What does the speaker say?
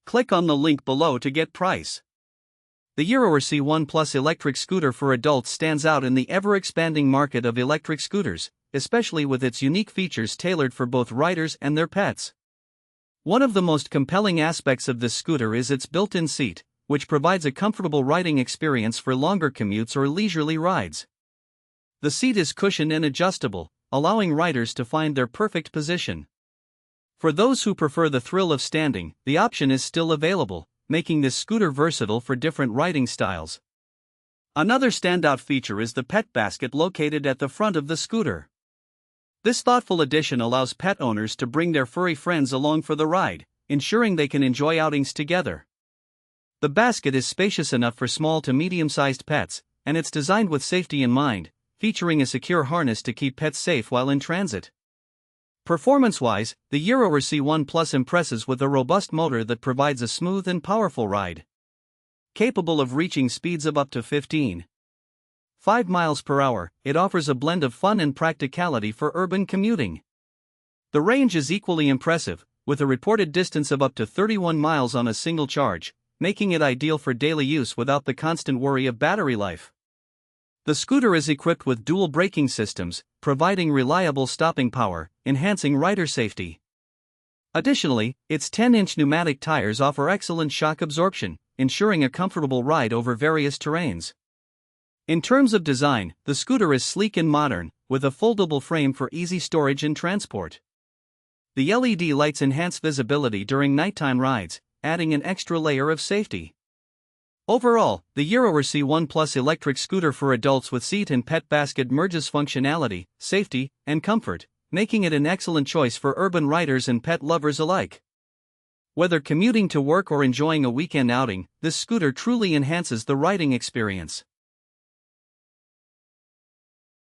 Click on the link below to get price. The Gyroor C1 Plus electric scooter for adults stands out in the ever-expanding market of electric scooters, especially with its unique features tailored for both riders and their pets. One of the most compelling aspects of this scooter is its built-in seat, which provides a comfortable riding experience for longer commutes or leisurely rides. The seat is cushioned and adjustable, allowing riders to find their perfect position. For those who prefer the thrill of standing, the option is still available, making this scooter versatile for different riding styles. Another standout feature is the pet basket located at the front of the scooter. This thoughtful addition allows pet owners to bring their furry friends along for the ride, ensuring they can enjoy outings together. The basket is spacious enough for small to medium-sized pets, and it's designed with safety in mind, featuring a secure harness to keep pets safe while in transit. Performance-wise, the Gyroor C1 Plus impresses with a robust motor that provides a smooth and powerful ride. Capable of reaching speeds of up to 15.5 miles per hour, it offers a blend of fun and practicality for urban commuting. The range is equally impressive, with a reported distance of up to 31 miles on a single charge, making it ideal for daily use without the constant worry of battery life. The scooter is equipped with dual braking systems, providing reliable stopping power, enhancing rider safety. Additionally, its 10-inch pneumatic tires offer excellent shock absorption, ensuring a comfortable ride over various terrains. In terms of design, the scooter is sleek and modern, with a foldable frame for easy storage and transport. The LED lights enhance visibility during nighttime rides, adding an extra layer of safety. Overall, the Gyroor C1 Plus electric scooter for adults with seat and pet basket merges functionality, safety, and comfort, making it an excellent choice for urban riders and pet lovers alike. Whether commuting to work or enjoying a weekend outing, this scooter truly enhances the riding experience.